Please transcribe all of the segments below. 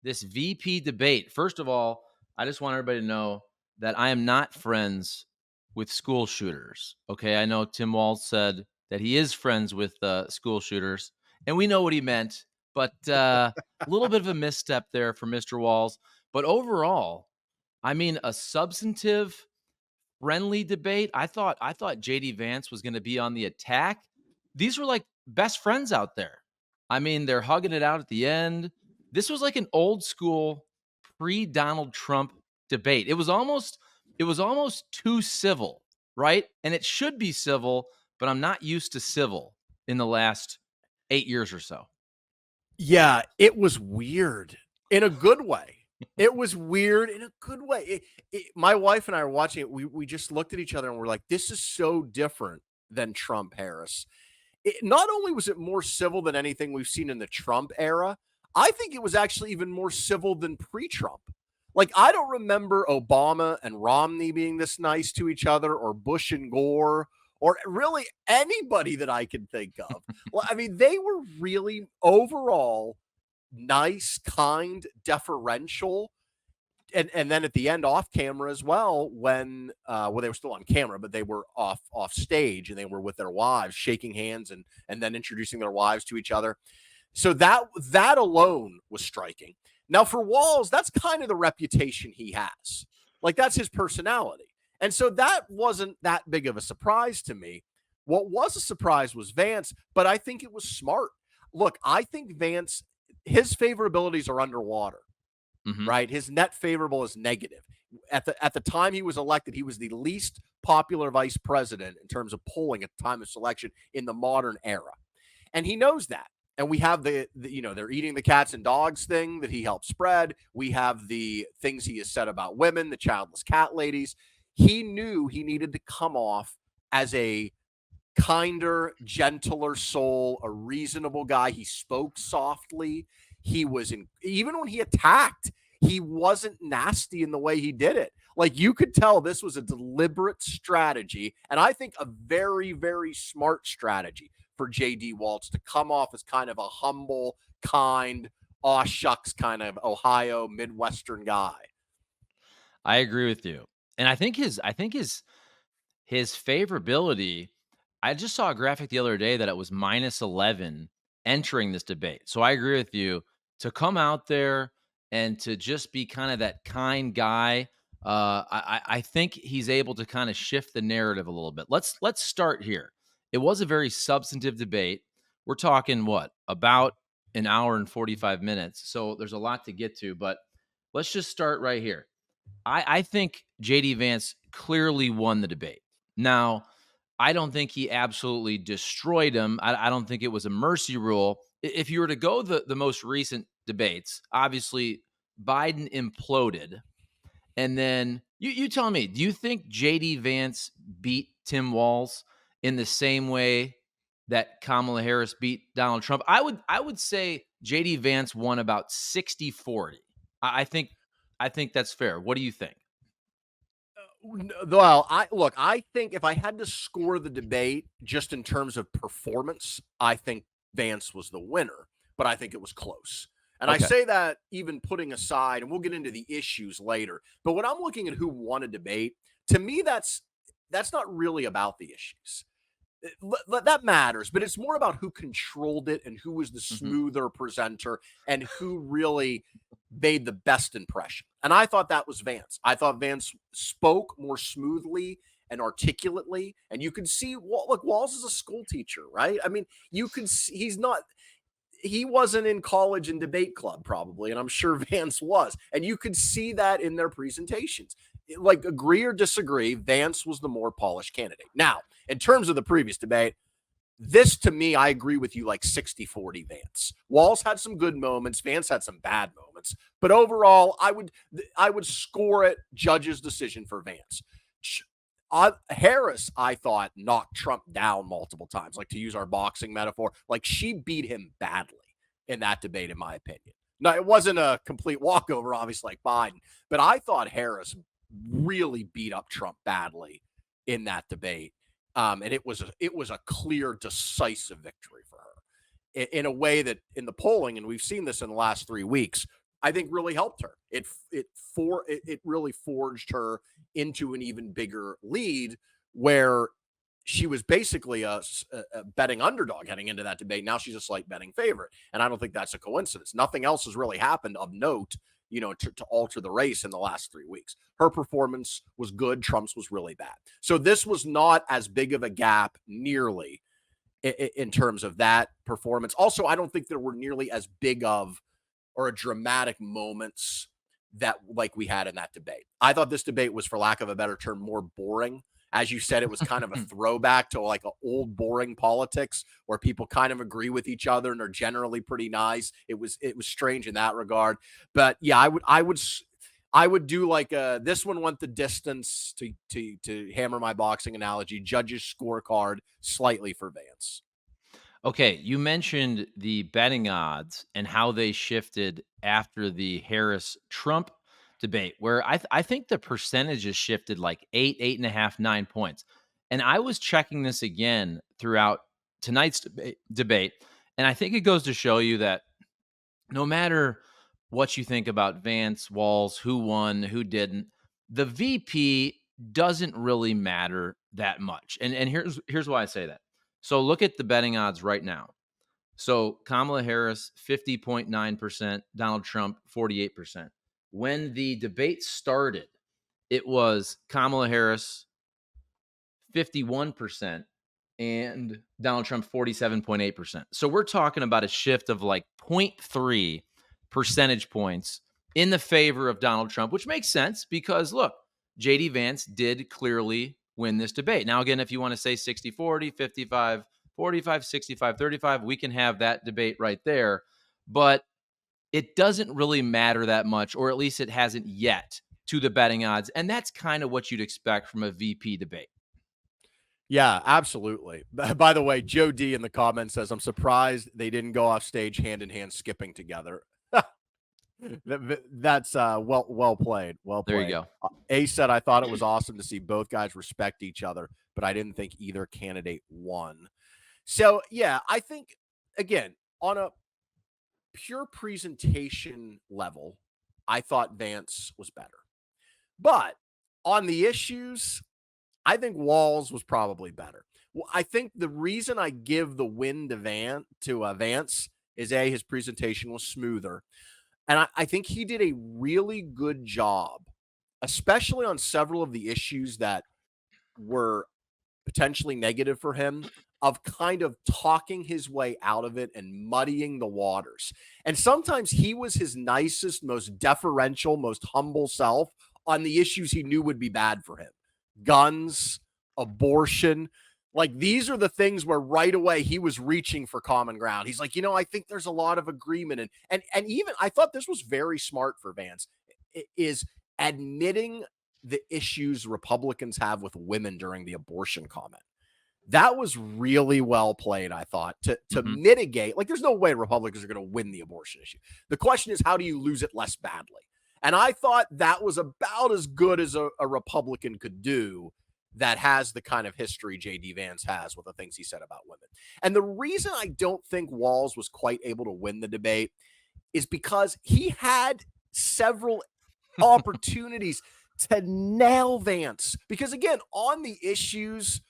this VP debate. First of all, I just want everybody to know that I am not friends with school shooters. Okay, I know Tim Walz said that he is friends with school shooters, and we know what he meant. But a little bit of a misstep there for Mr. Walz. But overall, I mean, a substantive, friendly debate. I thought JD Vance was going to be on the attack. These were like best friends out there. I mean, they're hugging it out at the end. This was like an old school pre-Donald Trump debate. It was almost too civil, right? And it should be civil, but I'm not used to civil in the last 8 years or so. Yeah, it was weird in a good way. It was weird in a good way. My wife and I are watching it. We just looked at each other and we're like, this is so different than Trump Harris. Not only was it more civil than anything we've seen in the Trump era, I think it was actually even more civil than pre-Trump. Like, I don't remember Obama and Romney being this nice to each other, or Bush and Gore, or really anybody that I can think of. Well, I mean, they were really overall nice, kind, deferential. And then at the end, off camera as well, when they were still on camera, but they were off stage and they were with their wives, shaking hands and then introducing their wives to each other. So that alone was striking. Now for Walz, that's kind of the reputation he has. Like, that's his personality. And so that wasn't that big of a surprise to me. What was a surprise was Vance, but I think it was smart. Look, I think Vance, his favorabilities are underwater. Mhm. Right? His net favorable is negative. At the time he was elected, he was the least popular vice president in terms of polling at the time of selection in the modern era. And he knows that. And we have the they're eating the cats and dogs thing that he helped spread. We have the things he has said about women, the childless cat ladies. He knew he needed to come off as a kinder, gentler soul, a reasonable guy. He spoke softly. Even when he attacked, he wasn't nasty in the way he did it. Like, you could tell this was a deliberate strategy, and I think a very, very smart strategy for JD Walz to come off as kind of a humble, kind, aw shucks kind of Ohio Midwestern guy. I agree with you. And I think his favorability, I just saw a graphic the other day that it was -11 entering this debate. So I agree with you. To come out there and to just be kind of that kind guy, I think he's able to kind of shift the narrative a little bit. Let's start here. It was a very substantive debate. We're talking what, about an hour and 45 minutes. So there's a lot to get to, but let's just start right here. I think JD Vance clearly won the debate. Now, I don't think he absolutely destroyed him. I don't think it was a mercy rule. If you were to go the most recent debates, obviously Biden imploded. And then you tell me, do you think JD Vance beat Tim Walz in the same way that Kamala Harris beat Donald Trump? I would say JD Vance won about 60-40. I think that's fair. What do you think? Well, I think if I had to score the debate just in terms of performance, I think Vance was the winner, but I think it was close. And I Okay. say that even putting aside, and we'll get into the issues later, but when I'm looking at who won a debate, to me, that's not really about the issues. That matters, but it's more about who controlled it and who was the Mhm. smoother presenter and who really made the best impression. And I thought that was Vance. I thought Vance spoke more smoothly and articulately, and you could see, look, Walz is a school teacher, right? I mean, you could see he wasn't in college and debate club probably, and I'm sure Vance was, and you could see that in their presentations. Like, agree or disagree, Vance was the more polished candidate. Now, in terms of the previous debate, this to me, I agree with you, like 60-40 Vance. Walz had some good moments, Vance had some bad moments, but overall, I would score it judge's decision for Vance. Harris, I thought, knocked Trump down multiple times, like, to use our boxing metaphor. Like, she beat him badly in that debate, in my opinion. Now, it wasn't a complete walkover, obviously, like Biden, but I thought Harris really beat up Trump badly in that debate. And it was a clear, decisive victory for her in a way that in the polling, and we've seen this in the last 3 weeks, I think really helped her. It really forged her into an even bigger lead where she was basically a betting underdog heading into that debate. Now she's a slight betting favorite, and I don't think that's a coincidence. Nothing else has really happened of note, to alter the race in the last 3 weeks. Her performance was good. Trump's was really bad. So this was not as big of a gap nearly in terms of that performance. Also, I don't think there were nearly as big of or a dramatic moments that like we had in that debate. I thought this debate was, for lack of a better term, more boring. As you said, it was kind of a throwback to like an old boring politics where people kind of agree with each other and are generally pretty nice. It was strange in that regard. But yeah, I would do like this one went the distance to hammer my boxing analogy. Judges scorecard slightly for Vance. Okay, you mentioned the betting odds and how they shifted after the Harris Trump debate, where I think the percentages shifted like 8.5, 9 points. And I was checking this again throughout tonight's debate, and I think it goes to show you that no matter what you think about Vance, Walz, who won, who didn't, the VP doesn't really matter that much. And here's why I say that. So look at the betting odds right now. So Kamala Harris 50.9%, Donald Trump 48%. When the debate started, it was Kamala Harris 51% and Donald Trump 47.8%. So we're talking about a shift of like zero point 0.3 percentage points in the favor of Donald Trump, which makes sense because look, JD Vance did clearly win this debate. Now, again, if you want to say 60-40, 55-45, 65-35, we can have that debate right there. But it doesn't really matter that much, or at least it hasn't yet, to the betting odds. And that's kind of what you'd expect from a VP debate. Yeah, absolutely. By the way, Joe D in the comments says, I'm surprised they didn't go off stage hand in hand skipping together. That's well played. Well There you played. go. A said, I thought it was awesome to see both guys respect each other, but I didn't think either candidate won. So, yeah, I think, again, on a pure presentation level, I thought Vance was better. But on the issues, I think Walz was probably better. Well, I think the reason I give the win to Vance is his presentation was smoother, and I think he did a really good job, especially on several of the issues that were potentially negative for him, of kind of talking his way out of it and muddying the waters. And sometimes he was his nicest, most deferential, most humble self on the issues he knew would be bad for him. Guns, abortion. Like these are the things where right away he was reaching for common ground. He's like, I think there's a lot of agreement. And even I thought this was very smart for Vance, is admitting the issues Republicans have with women during the abortion comment. That was really well played, I thought, to mitigate. Like, there's no way Republicans are going to win the abortion issue. The question is, how do you lose it less badly? And I thought that was about as good as a Republican could do that has the kind of history J.D. Vance has with the things he said about women. And the reason I don't think Walz was quite able to win the debate is because he had several opportunities to nail Vance. Because, again, on the issues,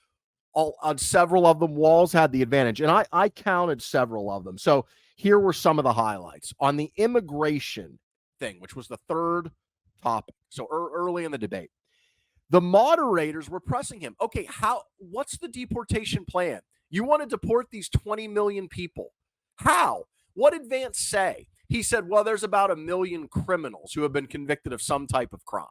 on several of them, Walz had the advantage. And I counted several of them. So here were some of the highlights. On the immigration thing, which was the third topic, so early in the debate, the moderators were pressing him. Okay, what's the deportation plan? You want to deport these 20 million people. How? What did Vance say? He said, well, there's about 1 million criminals who have been convicted of some type of crime,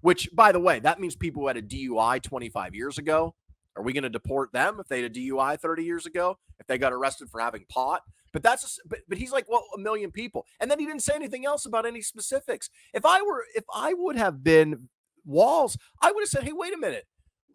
which, by the way, that means people who had a DUI 25 years ago. Are we going to deport them if they had a DUI 30 years ago, if they got arrested for having pot? But but he's like, well, 1 million people. And then he didn't say anything else about any specifics. If I would have been Walz, I would have said, hey, wait a minute.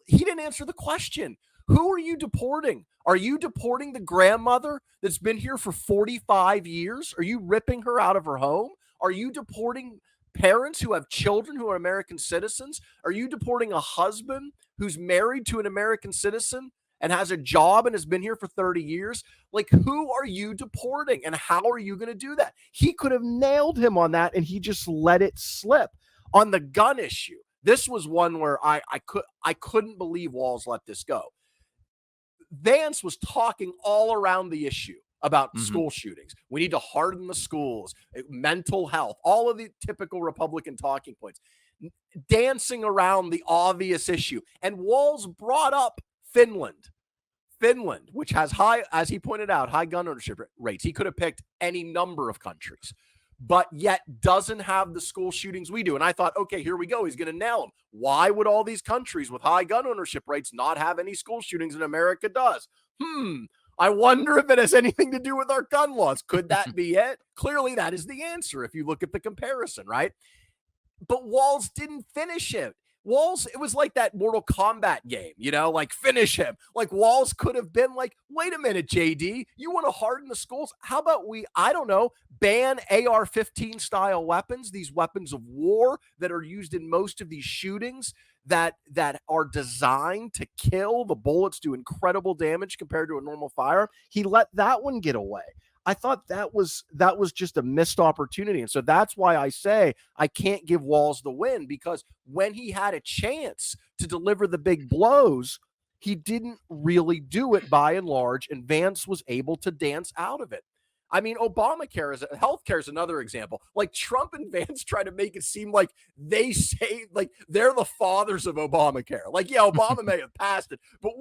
He didn't answer the question. Who are you deporting? Are you deporting the grandmother that's been here for 45 years? Are you ripping her out of her home? Are you deporting parents who have children who are American citizens? Are you deporting a husband who's married to an American citizen and has a job and has been here for 30 years. Like, who are you deporting and how are you going to do that? He could have nailed him on that and he just let it slip. On the gun issue, this was one where I couldn't believe Walz let this go. Vance was talking all around the issue about Mhm. school shootings. We need to harden the schools, mental health, all of the typical Republican talking points, dancing around the obvious issue. And Walz brought up Finland. Finland, which has high, as he pointed out, high gun ownership rates. He could have picked any number of countries, but yet doesn't have the school shootings we do. And I thought, okay, here we go. He's going to nail him. Why would all these countries with high gun ownership rates not have any school shootings and America does? I wonder if it has anything to do with our gun laws. Could that be it? Clearly, that is the answer if you look at the comparison, right? But Walz didn't finish it. Walz, it was like that Mortal Kombat game, like finish him. Like Walz could have been like, wait a minute, JD, you want to harden the schools? How about I don't know, ban AR-15 style weapons, these weapons of war that are used in most of these shootings that are designed to kill. The bullets do incredible damage compared to a normal firearm. He let that one get away. I thought that was just a missed opportunity. And so that's why I say I can't give Walz the win, because when he had a chance to deliver the big blows, he didn't really do it by and large, and Vance was able to dance out of it. I mean, healthcare is another example. Like Trump and Vance try to make it seem like they say, like they're the fathers of Obamacare. Like, yeah, Obama may have passed it, but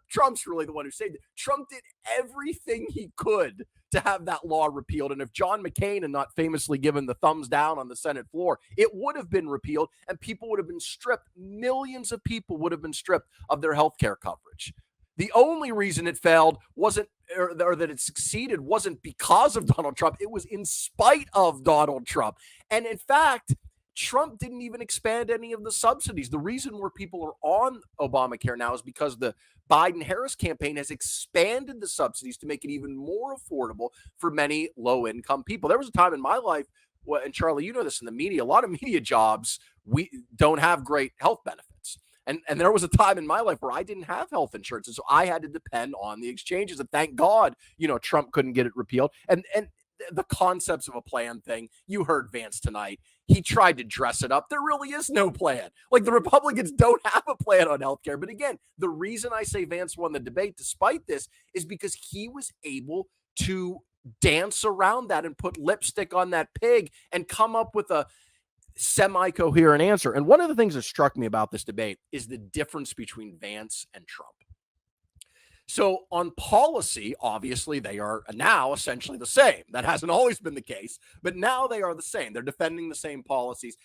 Trump's really the one who saved it. Trump did everything he could to have that law repealed. And if John McCain had not famously given the thumbs down on the Senate floor, it would have been repealed and people would have been stripped. Millions of people would have been stripped of their health care coverage. The only reason it failed wasn't, or that it succeeded, wasn't because of Donald Trump. It was in spite of Donald Trump. And in fact, Trump didn't even expand any of the subsidies. The reason where people are on Obamacare now is because the Biden-Harris campaign has expanded the subsidies to make it even more affordable for many low-income people. There was a time in my life, and Charlie, you know this in the media, a lot of media jobs, we don't have great health benefits. And there was a time in my life where I didn't have health insurance. And so I had to depend on the exchanges. And thank God, Trump couldn't get it repealed. And the concepts of a plan thing, you heard Vance tonight. He tried to dress it up. There really is no plan. Like the Republicans don't have a plan on healthcare. But again, the reason I say Vance won the debate despite this is because he was able to dance around that and put lipstick on that pig and come up with a semi-coherent answer. And one of the things that struck me about this debate is the difference between Vance and Trump. So on policy, obviously, they are now essentially the same. That hasn't always been the case, but now they are the same. They're defending the same policies.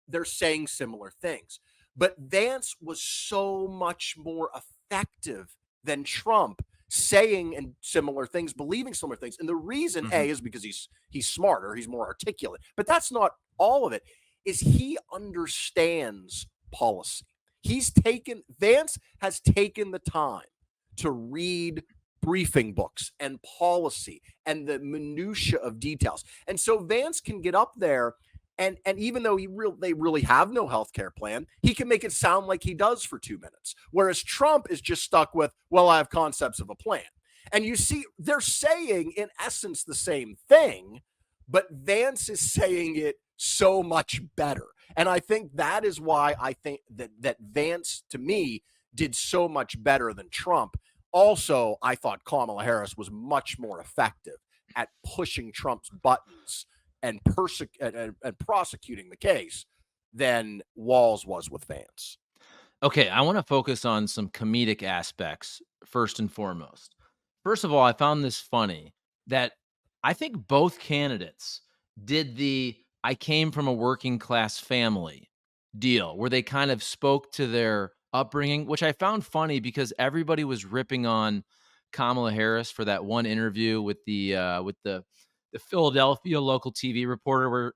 They're saying similar things. But Vance was so much more effective than Trump, saying and similar things, believing similar things. And the reason, A, is because he's smarter, he's more articulate. But that's not all of it. Is he understands policy. Vance has taken the time to read briefing books and policy and the minutia of details. And so Vance can get up there and even though they really have no healthcare plan, he can make it sound like he does for 2 minutes. Whereas Trump is just stuck with, well, I have concepts of a plan. And you see, they're saying in essence the same thing, but Vance is saying it so much better. And I think that is why I think that Vance, to me, did so much better than Trump. Also, I thought Kamala Harris was much more effective at pushing Trump's buttons and prosecuting the case than Walz was with Vance. Okay, I want to focus on some comedic aspects first and foremost. First of all, I found this funny that I think both candidates did the I came from a working class family deal where they kind of spoke to their upbringing, which I found funny because everybody was ripping on Kamala Harris for that one interview with the Philadelphia local TV reporter where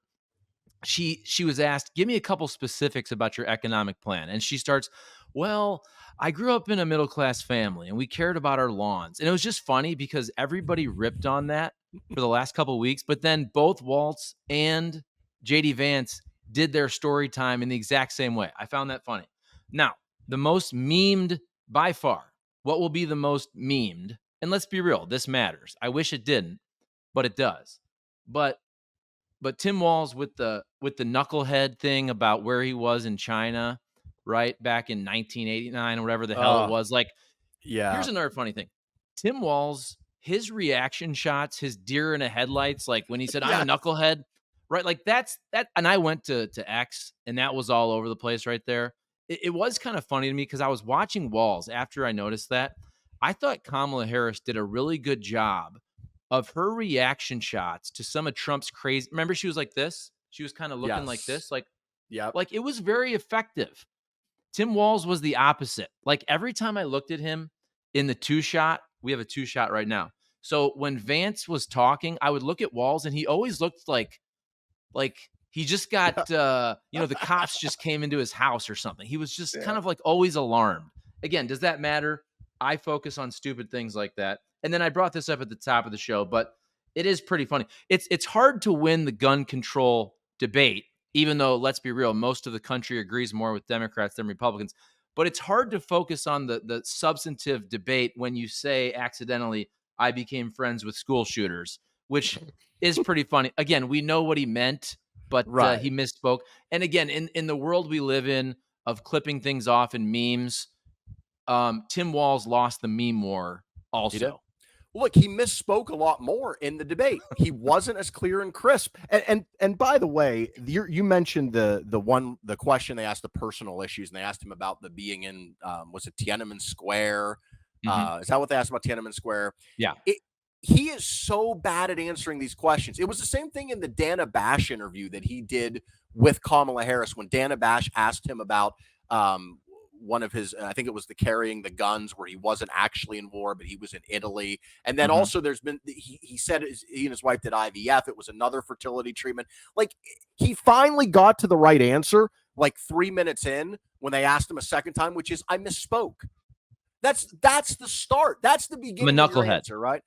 she was asked, "Give me a couple specifics about your economic plan." And she starts, "Well, I grew up in a middle-class family and we cared about our lawns." And it was just funny because everybody ripped on that for the last couple of weeks, but then both Walz and JD Vance did their story time in the exact same way. I found that funny. Now, the most memed by far what will be the most memed? And let's be real, this matters. I wish it didn't, but it does. But Tim Walz with the knucklehead thing about where he was in China, right back in 1989 or whatever the hell it Uh, was. Like, yeah. here's another funny thing: Tim Walz, his reaction shots, his deer in the headlights, like when he said, "I'm a Yes. knucklehead," right? Like that's that. And I went to X, and that was all over the place right there. It was kind of funny to me because I was watching Walz after I noticed that. I thought Kamala Harris did a really good job of her reaction shots to some of Trump's crazy. Remember, she was like this. She was kind of looking like Yes. this, Yep. like it was very effective. Tim Walz was the opposite. Like every time I looked at him in the two shot, we have a two shot right now. So when Vance was talking, I would look at Walz and he always looked like he just got the cops just came into his house or something. He was just kind Yeah. of like always alarmed. Again, does that matter? I focus on stupid things like that. And then I brought this up at the top of the show, but it is pretty funny. It's hard to win the gun control debate, even though let's be real, most of the country agrees more with Democrats than Republicans. But it's hard to focus on the substantive debate when you say accidentally, I became friends with school shooters, which is pretty funny. Again, we know what he meant, but he Right. misspoke. And again, in the world we live in of clipping things off in memes, Tim Walz lost the meme war He did. also. Well, look, he misspoke a lot more in the debate. He wasn't as clear and crisp. And by the way, you mentioned the question they asked, the personal issues, and they asked him about the being in was it Tiananmen Square? Mhm. Is that what they asked about Tiananmen Square? Yeah. It, he is so bad at answering these questions. It was the same thing in the Dana Bash interview that he did with Kamala Harris when Dana Bash asked him about one of his, I think it was the carrying the guns where he wasn't actually in war, but he was in Italy. And then Mhm. also there's been, he said he and his wife did IVF. It was another fertility treatment. Like he finally got to the right answer like 3 minutes in when they asked him a second time, which is I misspoke. That's the start. That's the I'm a beginning of your knucklehead. answer, right?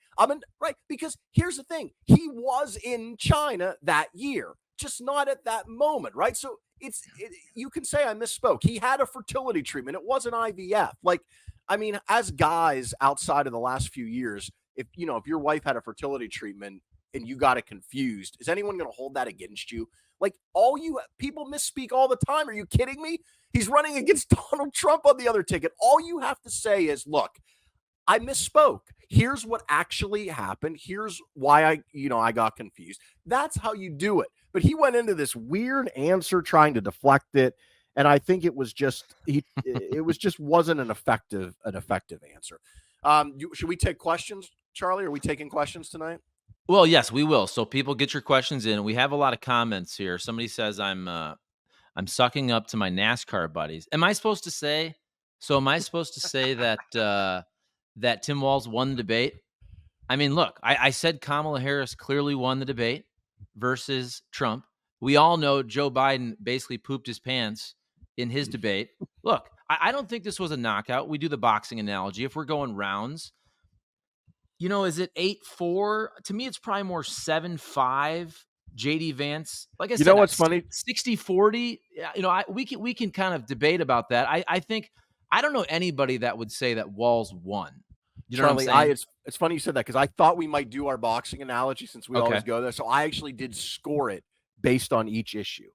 Right, because here's the thing. He was in China that year, just not at that moment, right? So you can say I misspoke. He had a fertility treatment. It wasn't IVF. Like, I mean, as guys outside of the last few years, if your wife had a fertility treatment and you got it confused, is anyone going to hold that against you? Like all you people misspeak all the time. Are you kidding me? He's running against Donald Trump on the other ticket. All you have to say is, look, I misspoke. Here's what actually happened. Here's why I got confused. That's how you do it. But he went into this weird answer trying to deflect it. And I think it was just it was just wasn't an effective answer. Should we take questions, Charlie? Are we taking questions tonight? Well, yes, we will. So people get your questions in. We have a lot of comments here. Somebody says I'm sucking up to my NASCAR buddies. Am I supposed to say? So am I supposed to say that that Tim Walz won the debate? I mean, look, I said Kamala Harris clearly won the debate versus Trump. We all know Joe Biden basically pooped his pants in his debate. Look, I don't think this was a knockout. We do the boxing analogy. If we're going rounds, is it 8-4? To me, it's probably more 7-5. JD Vance, like I You know said, what's funny? 60-40. We can kind of debate about that. I think I don't know anybody that would say that Walz won. You know what I'm Charlie, saying? it's funny you said that because I thought we might do our boxing analogy since we always Okay. go there. So I actually did score it based on each issue.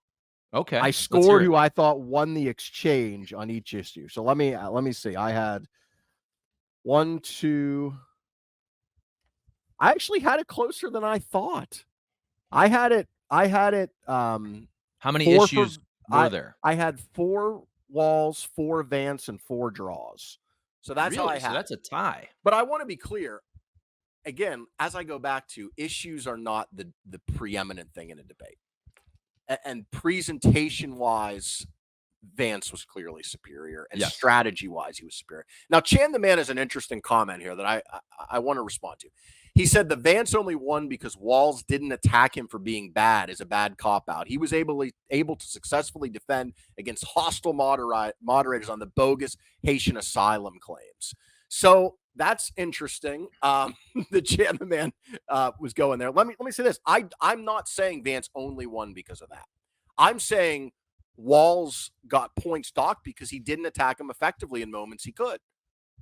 Okay. I Let's hear scored it. who I thought won the exchange on each issue. So let me see. I had one, two. I actually had it closer than I thought. I had it. How many Four for issues were I. there? I had 4 Walls, 4 Vance, and 4 draws. So that's how I Really? So had that's it. a tie. But I want to be clear. Again, as I go back to issues are not the preeminent thing in a debate. And presentation wise, Vance was clearly superior, and Yes. strategy wise, he was superior. Now, Chan the Man has an interesting comment here that I want to respond to. He said the Vance only won because Walz didn't attack him for being bad as a bad cop out. He was able to successfully defend against hostile moderators on the bogus Haitian asylum claims. So that's interesting. The Chan the Man was going there. Let me say this. I'm not saying Vance only won because of that. I'm saying Walz got points docked because he didn't attack him effectively in moments he could.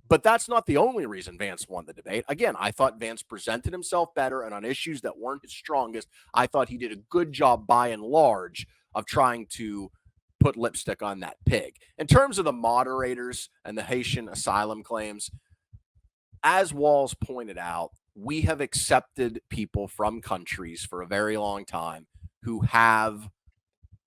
But that's not the only reason Vance won the debate. Again, I thought Vance presented himself better, and on issues that weren't his strongest, I thought he did a good job by and large of trying to put lipstick on that pig. In terms of the moderators and the Haitian asylum claims, as Walz pointed out, we have accepted people from countries for a very long time who have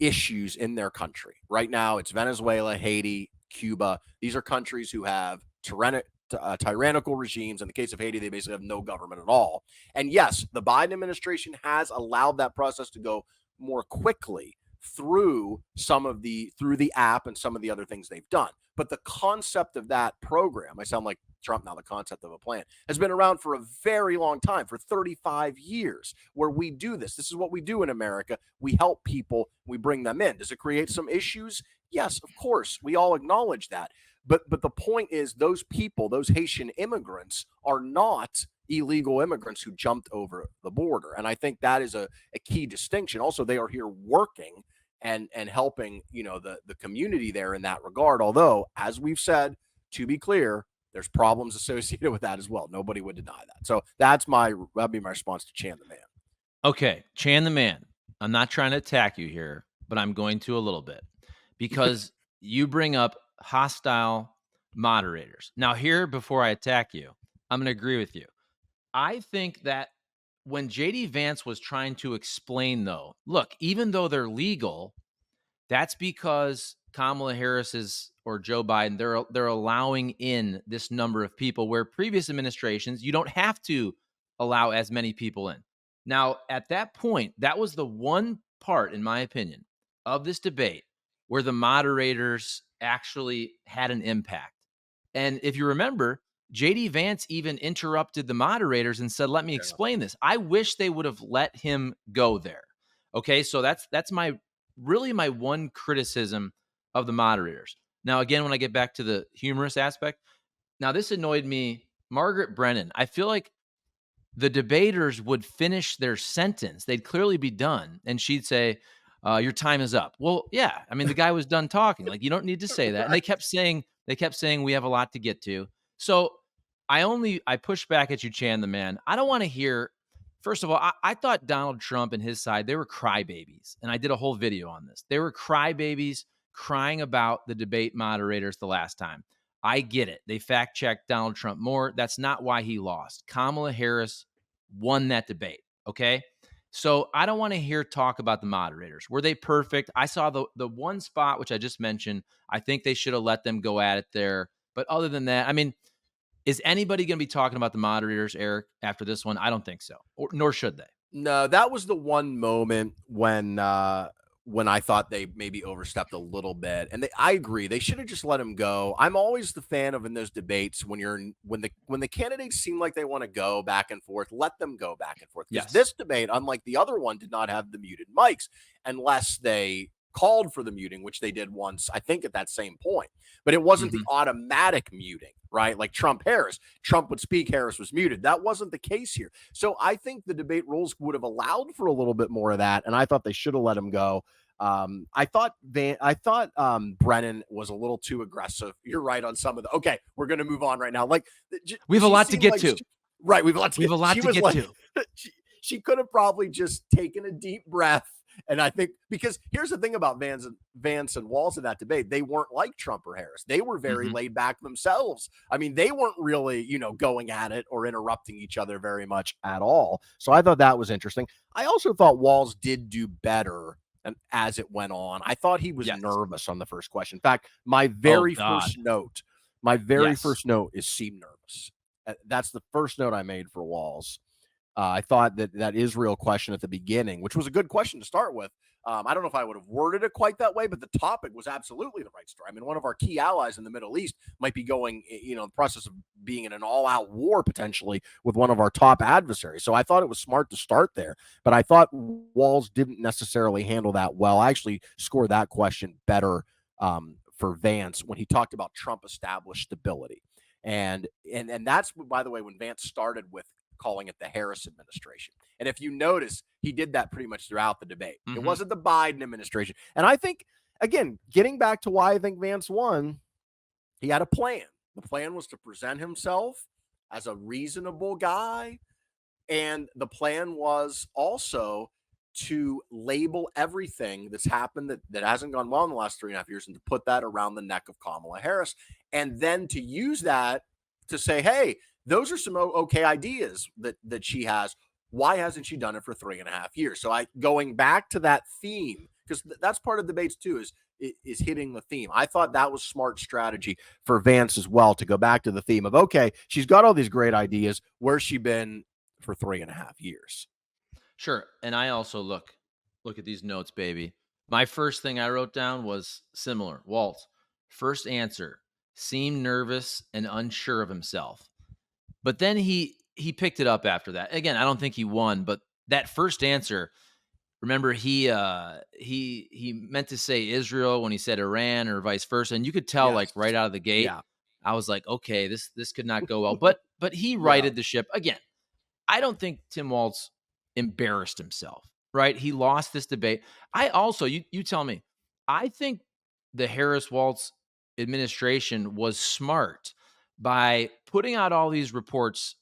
issues in their country. Right now, it's Venezuela, Haiti, Cuba. These are countries who have tyrannical regimes. In the case of Haiti, they basically have no government at all. And yes, the Biden administration has allowed that process to go more quickly through the app and some of the other things they've done. But the concept of that program, I sound like Trump now, the concept of a plan, has been around for a very long time, for 35 years, where we do this. This is what we do in America. We help people, we bring them in. Does it create some issues? Yes, of course. We all acknowledge that. But the point is, those people, those Haitian immigrants, are not illegal immigrants who jumped over the border. And I think that is a key distinction. Also, they are here working and helping, the community there in that regard. Although, as we've said, to be clear, there's problems associated with that as well. Nobody would deny that. So that'd be my response to Chan the Man. Okay, Chan the Man. I'm not trying to attack you here, but I'm going to a little bit because you bring up hostile moderators. Now, here, before I attack you, I'm going to agree with you. I think that when JD Vance was trying to explain, though, look, even though they're legal, that's because Kamala Harris or Joe Biden, they're allowing in this number of people where previous administrations, you don't have to allow as many people in. Now, at that point, that was the one part, in my opinion, of this debate where the moderators actually had an impact. And if you remember, JD Vance even interrupted the moderators and said, "Let me explain this." I wish they would have let him go there. Okay, so that's my one criticism of the moderators. Now, again, when I get back to the humorous aspect, now this annoyed me. Margaret Brennan, I feel like the debaters would finish their sentence. They'd clearly be done. And she'd say, your time is up. Well, yeah. I mean, the guy was done talking. Like, you don't need to say that. And they kept saying we have a lot to get to. So I push back at you, Chan the Man. I don't want to hear. First of all, I thought Donald Trump and his side, they were crybabies. And I did a whole video on this. They were crybabies crying about the debate moderators the last time. I get it. They fact checked Donald Trump more. That's not why he lost. Kamala Harris won that debate. Okay. So I don't want to hear talk about the moderators. Were they perfect? I saw the one spot, which I just mentioned. I think they should have let them go at it there. But other than that, I mean, is anybody going to be talking about the moderators, Eric, after this one? I don't think so, nor should they. No, that was the one moment when I thought they maybe overstepped a little bit, and I agree, they should have just let him go. I'm always the fan of in those debates when the candidates seem like they want to go back and forth, let them go back and forth. Because Yes. this debate, unlike the other one, did not have the muted mics unless they called for the muting, which they did once, I think, at that same point. But it wasn't the automatic muting, right? Like Trump would speak, Harris was muted. That wasn't the case here. So I think the debate rules would have allowed for a little bit more of that, and I thought they should have let him go. I thought Brennan was a little too aggressive. You're right on some of the. Okay, we're going to move on right now. Like we have a lot to get to. Right, we have a lot to get to. She could have probably just taken a deep breath. And I think because here's the thing about Vance and Walz in that debate, they weren't like Trump or Harris. They were very laid back themselves. I mean, they weren't really, going at it or interrupting each other very much at all. So I thought that was interesting. I also thought Walz did do better as it went on. I thought he was nervous on the first question. In fact, my very first note is seem nervous. That's the first note I made for Walz. I thought that Israel question at the beginning, which was a good question to start with. I don't know if I would have worded it quite that way, but the topic was absolutely the right story. I mean, one of our key allies in the Middle East might be going, the process of being in an all-out war potentially with one of our top adversaries. So I thought it was smart to start there, but I thought Walz didn't necessarily handle that well. I actually scored that question better for Vance when he talked about Trump established stability. And that's, by the way, when Vance started with calling it the Harris administration. And if you notice, he did that pretty much throughout the debate. It wasn't the Biden administration. And I think, again, getting back to why I think Vance won, he had a plan. The plan was to present himself as a reasonable guy, and the plan was also to label everything that's happened that hasn't gone well in the last 3.5 years and to put that around the neck of Kamala Harris. And then to use that to say, hey, those are some okay ideas that she has. Why hasn't she done it for 3.5 years? So going back to that theme, because that's part of debates too, is hitting the theme. I thought that was smart strategy for Vance as well, to go back to the theme of, okay, she's got all these great ideas. Where's she been for 3.5 years? Sure. And I also look at these notes, baby. My first thing I wrote down was similar. Walt, first answer, seemed nervous and unsure of himself. But then he picked it up after that. Again, I don't think he won, but that first answer, remember he meant to say Israel when he said Iran or vice versa, and you could tell like Yes. right out of the gate. Yeah. I was like, okay, this could not go well. But he Yeah. righted the ship again. I don't think Tim Walz embarrassed himself, right? He lost this debate. I also, you tell me, I think the Harris Walz administration was smart by putting out all these reports.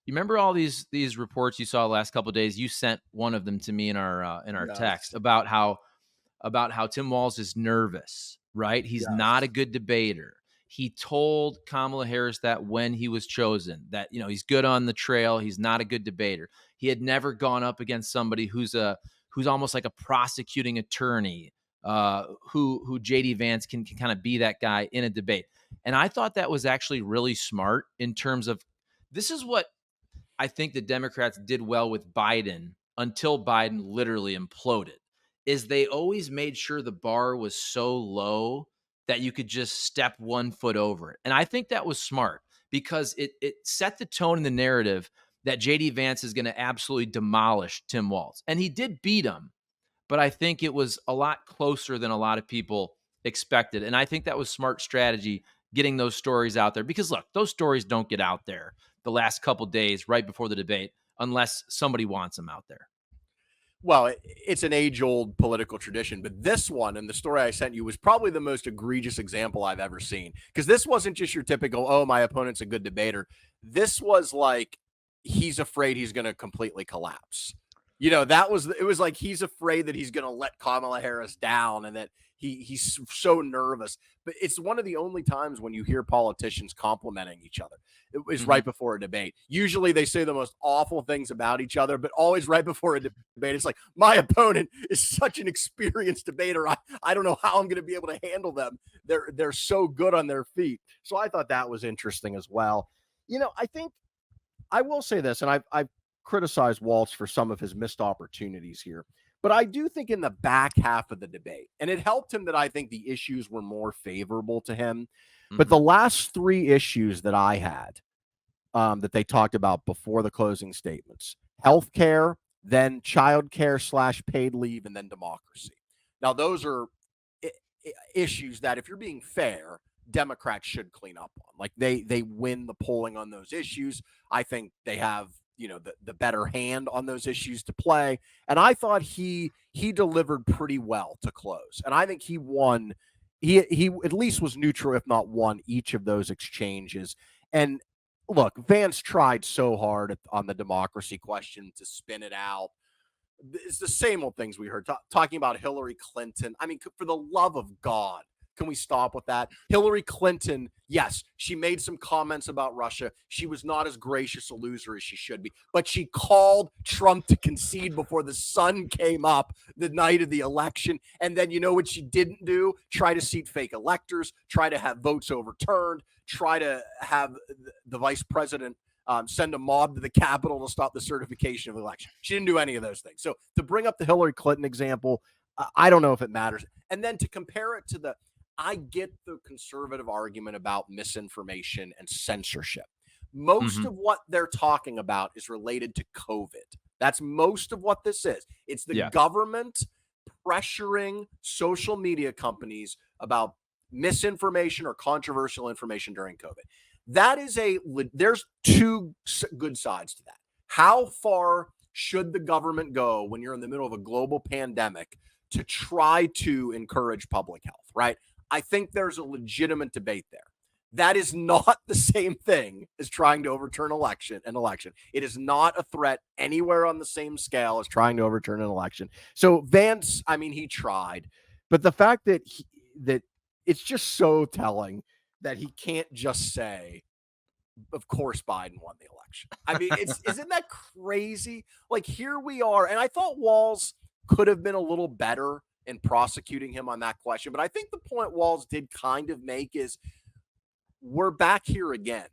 You remember all these reports you saw the last couple of days? You sent one of them to me in our text Yes. about how Tim Walz is nervous, right? He's not a Yes. good debater. He told Kamala Harris that when he was chosen, that he's good on the trail, he's not a good debater. He had never gone up against somebody who's almost like a prosecuting attorney, who JD Vance can kind of be that guy in a debate. And I thought that was actually really smart in terms of, this is what I think the Democrats did well with Biden until Biden literally imploded, is they always made sure the bar was so low that you could just step 1 foot over it. And I think that was smart because it set the tone in the narrative that JD Vance is going to absolutely demolish Tim Walz. And he did beat him, but I think it was a lot closer than a lot of people expected. And I think that was smart strategy, getting those stories out there, because look, those stories don't get out there the last couple days right before the debate unless somebody wants them out there. Well, it's an age-old political tradition, but this one and the story I sent you was probably the most egregious example I've ever seen. Because this wasn't just your typical, oh, my opponent's a good debater. This was like, he's afraid he's going to completely collapse. It was like he's afraid that he's going to let Kamala Harris down and that he's so nervous. But it's one of the only times when you hear politicians complimenting each other. It was Mm-hmm. right before a debate. Usually they say the most awful things about each other, but always right before a debate. It's like, my opponent is such an experienced debater. I don't know how I'm going to be able to handle them. They're so good on their feet. So I thought that was interesting as well. I think I will say this, and I've criticized Waltz for some of his missed opportunities here. But I do think in the back half of the debate, and it helped him that I think the issues were more favorable to him. But Mm-hmm. the last three issues that I had, that they talked about before the closing statements: healthcare, then childcare / paid leave, and then democracy. Now, those are issues that, if you're being fair, Democrats should clean up on. Like they win the polling on those issues. I think they have the better hand on those issues to play. And I thought he delivered pretty well to close. And I think he won. He at least was neutral, if not won, each of those exchanges. And look, Vance tried so hard on the democracy question to spin it out. It's the same old things we heard talking about Hillary Clinton. I mean, for the love of God, can we stop with that? Hillary Clinton, yes, she made some comments about Russia. She was not as gracious a loser as she should be, but she called Trump to concede before the sun came up the night of the election. And then you know what she didn't do? Try to seat fake electors, try to have votes overturned, try to have the vice president send a mob to the Capitol to stop the certification of the election. She didn't do any of those things. So to bring up the Hillary Clinton example, I don't know if it matters. And then to compare it to I get the conservative argument about misinformation and censorship. Most Mm-hmm. of what they're talking about is related to COVID. That's most of what this is. It's the Yeah. government pressuring social media companies about misinformation or controversial information during COVID. There's two good sides to that. How far should the government go when you're in the middle of a global pandemic to try to encourage public health, right? I think there's a legitimate debate there. That is not the same thing as trying to overturn an election. It is not a threat anywhere on the same scale as trying to overturn an election. So Vance, I mean, he tried, but the fact that it's just so telling that he can't just say, "Of course, Biden won the election." I mean, it's isn't that crazy? Like here we are, and I thought Walz could have been a little better in prosecuting him on that question, but I think the point Walz did kind of make is we're back here again.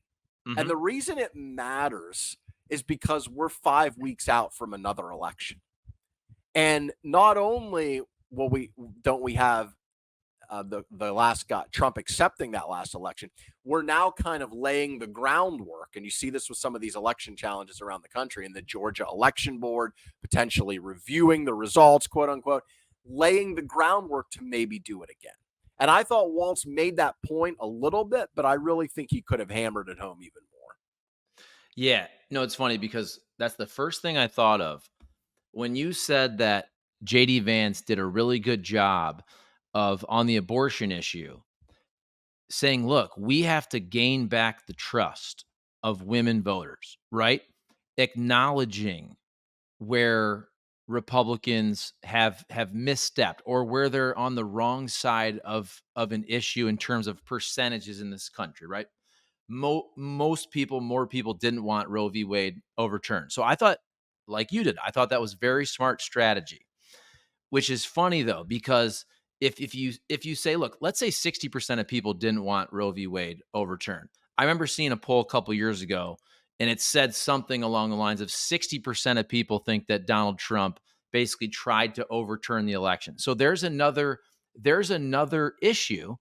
And Mhm. the reason it matters is because we're 5 weeks out from another election. And not only will we don't we have the last guy Trump accepting that last election, we're now kind of laying the groundwork. And you see this with some of these election challenges around the country and the Georgia election board potentially reviewing the results, quote unquote, laying the groundwork to maybe do it again. And I thought Waltz made that point a little bit, but I really think he could have hammered it home even more. Yeah. No, it's funny because that's the first thing I thought of when you said that JD Vance did a really good job of on the abortion issue saying, look, we have to gain back the trust of women voters, right? Acknowledging where Republicans have misstepped or where they're on the wrong side of an issue in terms of percentages in this country, right? Most people, more people didn't want Roe v. Wade overturned. So I thought, like you did, I thought that was very smart strategy. Which is funny though, because if you say, look, let's say 60% of people didn't want Roe v. Wade overturned. I remember seeing a poll a couple years ago, and it said something along the lines of 60% of people think that Donald Trump basically tried to overturn the election. So there's another issue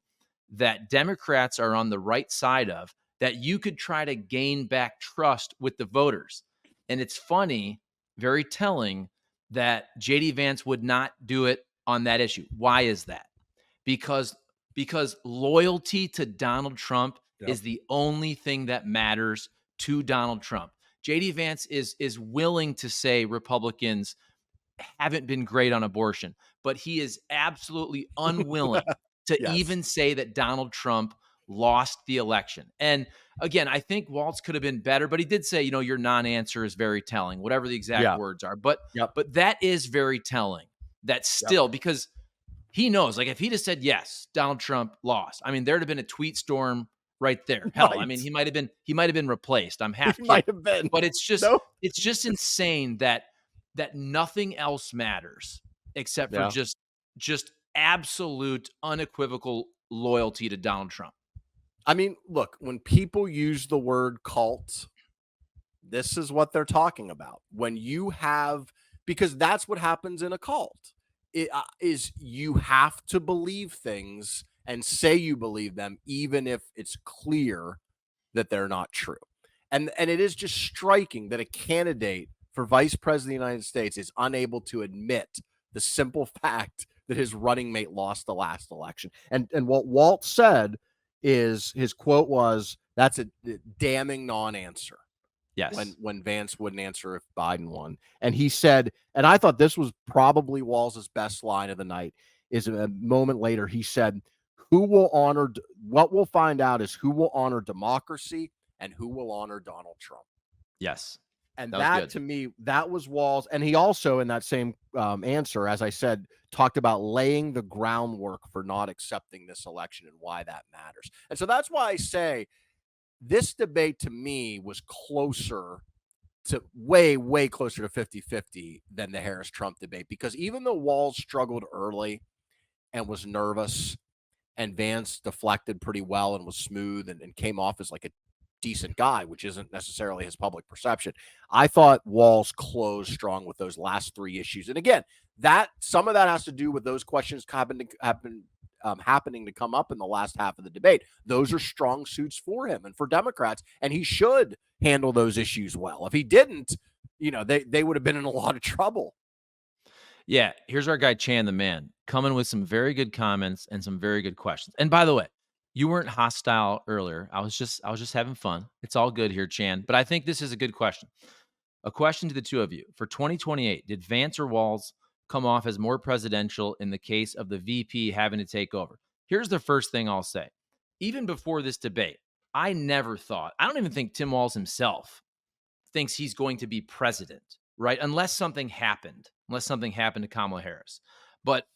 that Democrats are on the right side of that you could try to gain back trust with the voters. And it's funny, very telling that JD Vance would not do it on that issue. Why is that? Because because loyalty to Donald Trump Yep. is the only thing that matters to Donald Trump. JD Vance is willing to say Republicans haven't been great on abortion, but he is absolutely unwilling to Yes. even say that Donald Trump lost the election. And again, I think Waltz could have been better, but he did say, your non-answer is very telling, whatever the exact Yeah. words are. But Yep. but that is very telling. That Yep. still because he knows, like if he'd have said yes, Donald Trump lost. I mean, there'd have been a tweet storm right there. Hell, I mean, Right. he might have been replaced. I'm He half might kidding. have been. But it's just No. it's just insane that nothing else matters except for Yeah. just absolute unequivocal loyalty to Donald Trump. I mean, look, when people use the word cult, this is what they're talking about. When you have, because that's what happens in a cult, is you have to believe things and say you believe them, even if it's clear that they're not true. And it is just striking that a candidate for vice president of the United States is unable to admit the simple fact that his running mate lost the last election. And what Walt said is his quote was, "That's a damning non-answer." Yes. When Vance wouldn't answer if Biden won. And he said, and I thought this was probably Walz's best line of the night, is a moment later he said, "Who will honor what we'll find out is who will honor democracy and who will honor Donald Trump." Yes. And That was that good. to me, that was Walz. And he also, in that same answer, as I said, talked about laying the groundwork for not accepting this election and why that matters. And so that's why I say this debate to me was closer to way, way closer to 50-50 than the Harris Trump debate. Because even though Walz struggled early and was nervous, and Vance deflected pretty well and was smooth and came off as like a decent guy, which isn't necessarily his public perception, I thought Walz closed strong with those last three issues. And again, that some of that has to do with those questions happening to come up in the last half of the debate. Those are strong suits for him and for Democrats, and he should handle those issues well. If he didn't, they would have been in a lot of trouble. Yeah, here's our guy Chan the man coming with some very good comments and some very good questions. And by the way, you weren't hostile earlier. I was just having fun. It's all good here, Chan. But I think this is a good question. A question to the two of you. For 2028, did Vance or Walz come off as more presidential in the case of the VP having to take over? Here's the first thing I'll say. Even before this debate, I never thought, I don't even think Tim Walz himself thinks he's going to be president, right? Unless something happened to Kamala Harris. But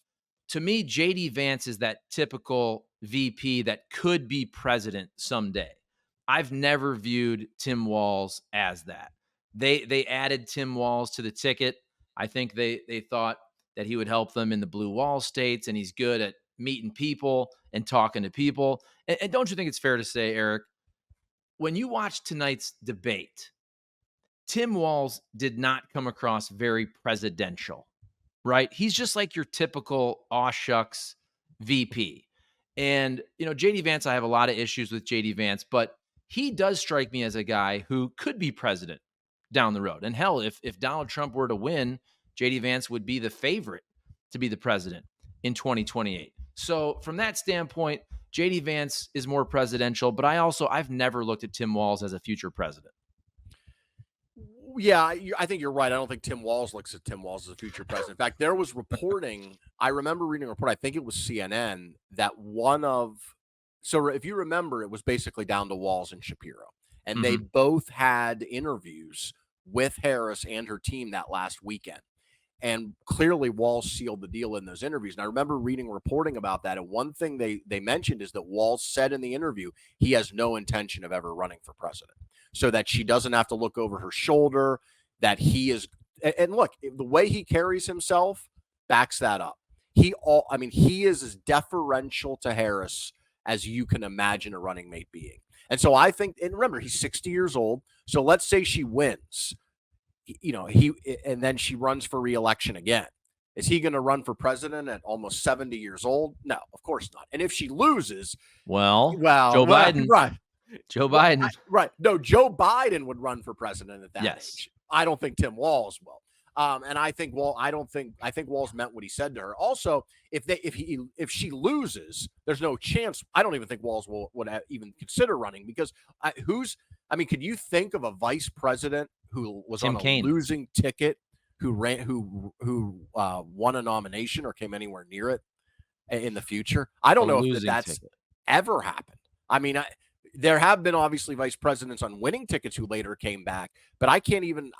to me, JD Vance is that typical VP that could be president someday. I've never viewed Tim Walz as that. They added Tim Walz to the ticket. I think they thought that he would help them in the blue wall states, and he's good at meeting people and talking to people. And don't you think it's fair to say, Eric, when you watch tonight's debate, Tim Walz did not come across very presidential, right? He's just like your typical aw shucks VP. And, JD Vance, I have a lot of issues with JD Vance, but he does strike me as a guy who could be president down the road. And hell, if Donald Trump were to win, JD Vance would be the favorite to be the president in 2028. So from that standpoint, JD Vance is more presidential, but I've never looked at Tim Walz as a future president. Yeah, I think you're right. I don't think Tim Walz looks at Tim Walz as a future president. In fact, there was reporting. I remember reading a report. I think it was CNN that so if you remember, it was basically down to Walz and Shapiro, and they both had interviews with Harris and her team that last weekend. And clearly, Walz sealed the deal in those interviews. And I remember reading reporting about that. And one thing they mentioned is that Walz said in the interview he has no intention of ever running for president, so that she doesn't have to look over her shoulder. That he is, and look, the way he carries himself backs that up. He is as deferential to Harris as you can imagine a running mate being. And so I think, and remember, he's 60 years old. So let's say she wins. And then she runs for re-election again. Is he going to run for president at almost 70 years old? No, of course not. And if she loses, well, Joe Biden, right? Joe Biden, right? No, Joe Biden would run for president at that age. I don't think Tim Walz will. And I think I think Walz meant what he said to her. Also, if she loses, there's no chance. I don't even think Walz would even consider running, because could you think of a vice president who was Tim on a Kaine. losing ticket who won a nomination or came anywhere near it in the future? I don't know if that's ever happened. I mean, there have been obviously vice presidents on winning tickets who later came back, but I can't even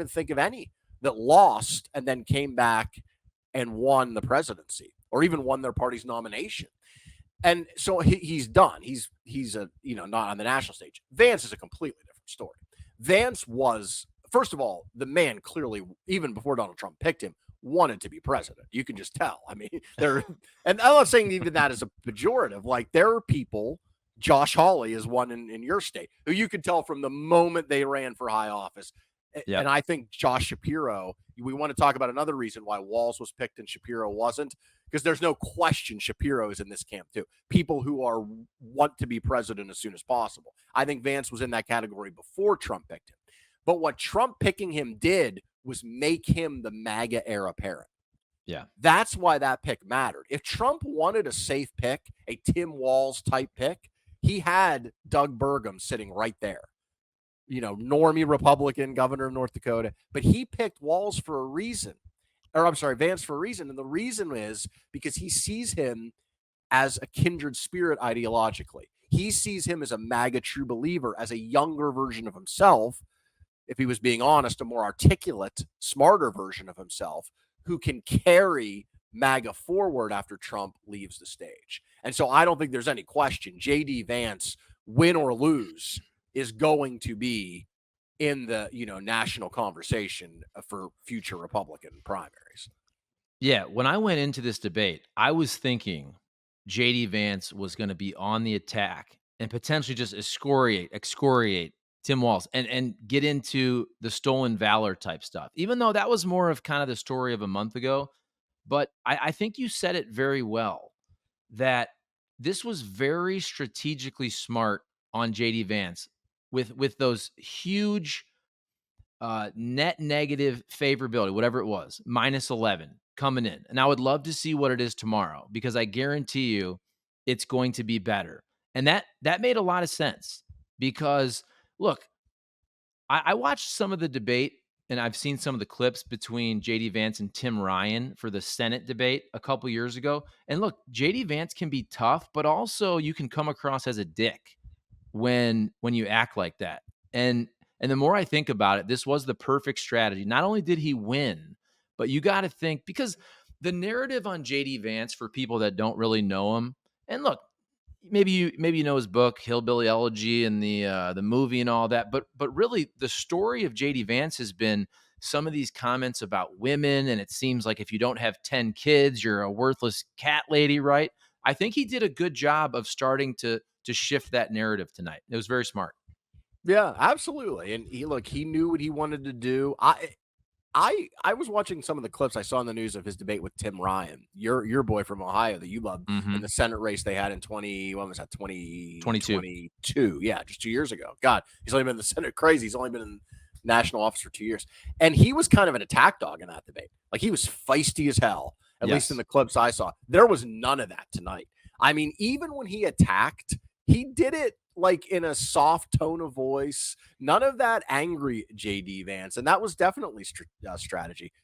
think of any that lost and then came back and won the presidency or even won their party's nomination. And so he's done. He's not on the national stage. Vance is a completely different story. Vance was, first of all, the man clearly, even before Donald Trump picked him, wanted to be president. You can just tell. I mean, and I'm not saying even that as a pejorative. Like, there are people, Josh Hawley is one in your state, who you could tell from the moment they ran for high office. Yep. And I think Josh Shapiro, we want to talk about another reason why Walz was picked and Shapiro wasn't, because there's no question Shapiro is in this camp too. People who want to be president as soon as possible. I think Vance was in that category before Trump picked him. But what Trump picking him did was make him the MAGA heir apparent. Yeah. That's why that pick mattered. If Trump wanted a safe pick, a Tim Walz type pick, he had Doug Burgum sitting right there. Normie Republican, governor of North Dakota. But he picked Vance for a reason. And the reason is because he sees him as a kindred spirit ideologically. He sees him as a MAGA true believer, as a younger version of himself. If he was being honest, a more articulate, smarter version of himself who can carry MAGA forward after Trump leaves the stage. And so I don't think there's any question JD Vance, win or lose, is going to be in the national conversation for future Republican primaries. Yeah, when I went into this debate, I was thinking JD Vance was going to be on the attack and potentially just excoriate Tim Walz and get into the stolen valor type stuff, even though that was more of kind of the story of a month ago. But I think you said it very well, that this was very strategically smart on JD Vance with those huge net negative favorability, whatever it was, -11 coming in. And I would love to see what it is tomorrow, because I guarantee you it's going to be better. And that made a lot of sense, because look, I watched some of the debate and I've seen some of the clips between JD Vance and Tim Ryan for the Senate debate a couple years ago. And look, JD Vance can be tough, but also you can come across as a dick when you act like that. And the more I think about it, this was the perfect strategy. Not only did he win, but you got to think, because the narrative on JD Vance, for people that don't really know him, and look, maybe you know his book Hillbilly Elegy and the movie and all that, but really the story of JD Vance has been some of these comments about women, and it seems like if you don't have 10 kids you're a worthless cat lady, right? I think he did a good job of starting to shift that narrative tonight. It was very smart. Yeah, absolutely. And he knew what he wanted to do. I was watching some of the clips I saw in the news of his debate with Tim Ryan, your boy from Ohio that you love, in Mhm. the Senate race they had in 20, what was that, 22. 2022. Yeah, just 2 years ago. God, he's only been in the Senate crazy. He's only been in national office for 2 years. And he was kind of an attack dog in that debate. Like, he was feisty as hell, at least in Yes. the clips I saw. There was none of that tonight. I mean, even when he attacked, he did it like in a soft tone of voice, none of that angry JD Vance. And that was definitely strategy.